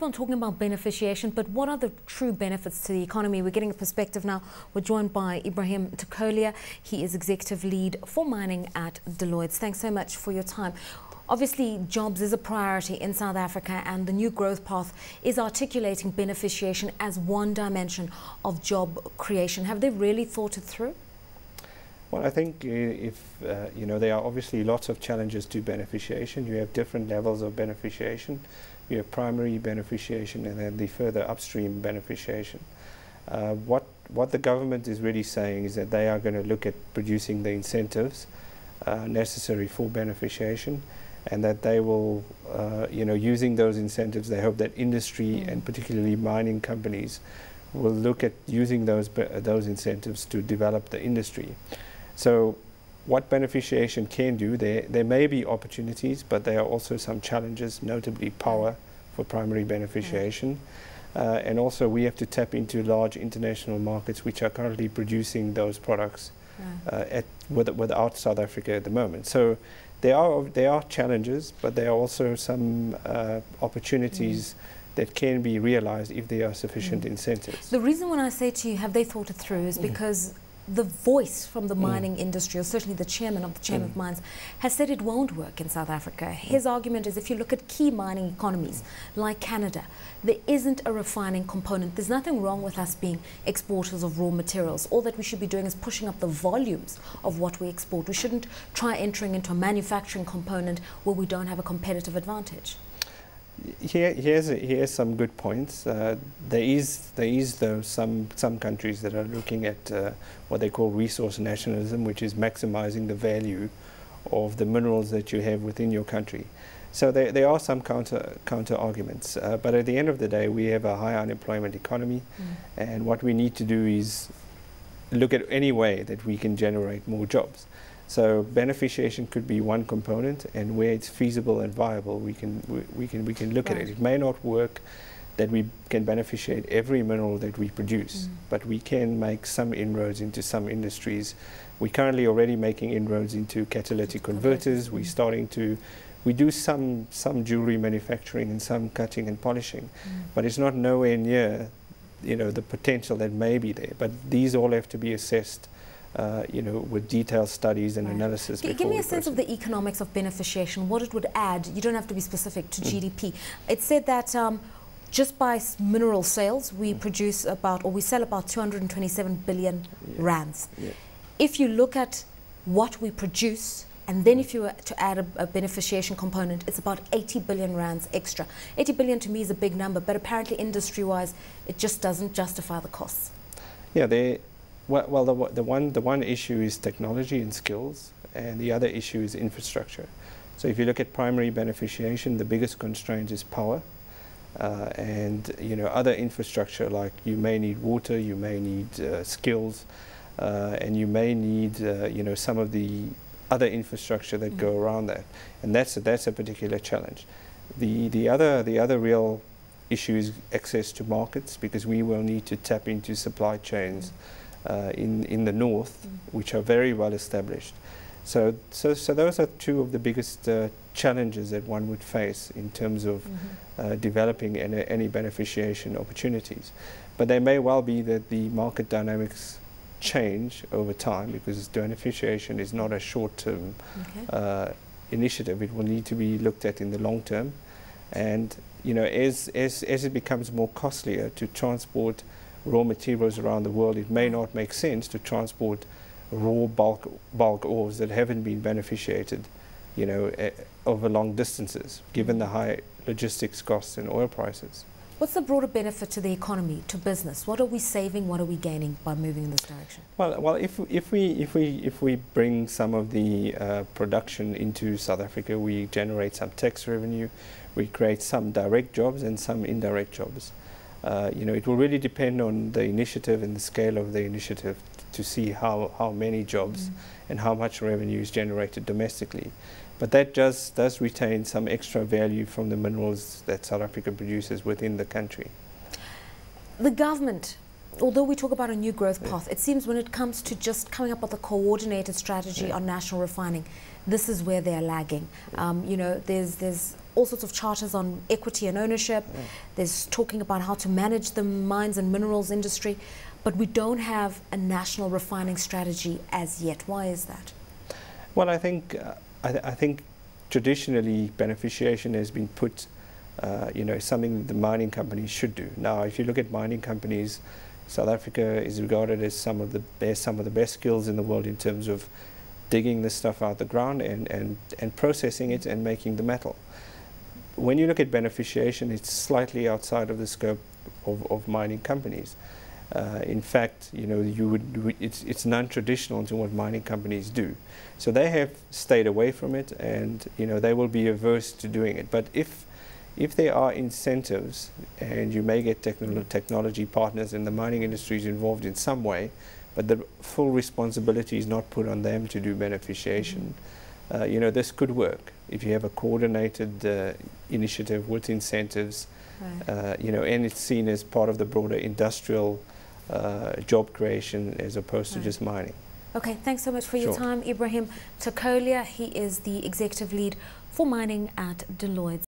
On talking about beneficiation, but what are the true benefits to the economy? We're getting a perspective now. We're joined by Ebrahim Takolia. He is executive lead for mining at Deloitte. Thanks so much for your time. Obviously, jobs is a priority in South Africa, and the new growth path is articulating beneficiation as one dimension of job creation. Have they really thought it through? Well, I think if, there are obviously lots of challenges to beneficiation. You have different levels of beneficiation. You have primary beneficiation and then the further upstream beneficiation. What the government is really saying is that they are going to look at producing the incentives necessary for beneficiation, and that they will, using those incentives, they hope that industry and particularly mining companies will look at using those incentives to develop the industry. So what beneficiation can do, there may be opportunities, but there are also some challenges, notably power for primary beneficiation. And also we have to tap into large international markets which are currently producing those products without South Africa at the moment. So there are challenges, but there are also some opportunities that can be realized if there are sufficient incentives. The reason when I say to you, have they thought it through, is because the voice from the mining industry, or certainly the chairman of the Chamber of Mines, has said it won't work in South Africa. His argument is if you look at key mining economies like Canada, there isn't a refining component. There's nothing wrong with us being exporters of raw materials. All that we should be doing is pushing up the volumes of what we export. We shouldn't try entering into a manufacturing component where we don't have a competitive advantage. Here's some good points. There is though some countries that are looking at what they call resource nationalism, which is maximizing the value of the minerals that you have within your country. So there are some counter arguments, but at the end of the day, we have a high unemployment economy, and what we need to do is look at any way that we can generate more jobs. So beneficiation could be one component, and where it's feasible and viable, we can look at it. It may not work that we can beneficiate every mineral that we produce, but we can make some inroads into some industries. We're currently already making inroads into catalytic converters. We do some jewelry manufacturing and some cutting and polishing, but it's not nowhere near the potential that may be there. But these all have to be assessed with detailed studies and analysis. Give me a sense of the economics of beneficiation, what it would add. You don't have to be specific to GDP. It said that just by mineral sales, we produce about, or we sell about 227 billion rands. If you look at what we produce, and then if you were to add a beneficiation component, it's about 80 billion rands extra. 80 billion to me is a big number, but apparently industry-wise, it just doesn't justify the costs. Yeah, well, the one issue is technology and skills, and the other issue is infrastructure. So if you look at primary beneficiation, the biggest constraint is power, and other infrastructure, like you may need water, you may need skills, and you may need some of the other infrastructure that go around that, and that's a particular challenge. The other real issue is access to markets, because we will need to tap into supply chains in the north, which are very well established. So those are two of the biggest challenges that one would face in terms of developing any beneficiation opportunities. But they may well be that the market dynamics change over time, because beneficiation is not a short-term initiative. It will need to be looked at in the long term, and as it becomes more costlier to transport raw materials around the world, it may not make sense to transport raw bulk ores that haven't been beneficiated, over long distances, given the high logistics costs and oil prices. What's the broader benefit to the economy, to business? What are we saving? What are we gaining by moving in this direction? Well, if we bring some of the production into South Africa, we generate some tax revenue, we create some direct jobs and some indirect jobs. It will really depend on the initiative and the scale of the initiative to see how many jobs and how much revenue is generated domestically. But that does retain some extra value from the minerals that South Africa produces within the country. The government, although we talk about a new growth path, it seems when it comes to just coming up with a coordinated strategy on national refining, this is where they're lagging. There's all sorts of charters on equity and ownership. There's talking about how to manage the mines and minerals industry, but we don't have a national refining strategy as yet. Why is that? Well, I think traditionally beneficiation has been put, something that the mining companies should do. Now, if you look at mining companies, South Africa is regarded as some of the best skills in the world in terms of digging this stuff out the ground and processing it and making the metal. When you look at beneficiation, it's slightly outside of the scope of mining companies. In fact, it's non-traditional to what mining companies do. So they have stayed away from it, and they will be averse to doing it. But if there are incentives, and you may get technology partners and the mining industry is involved in some way, but the full responsibility is not put on them to do beneficiation, this could work if you have a coordinated initiative with incentives, right. And it's seen as part of the broader industrial job creation as opposed to just mining. Okay, thanks so much for your time, Ebrahim Takolia. He is the executive lead for mining at Deloitte.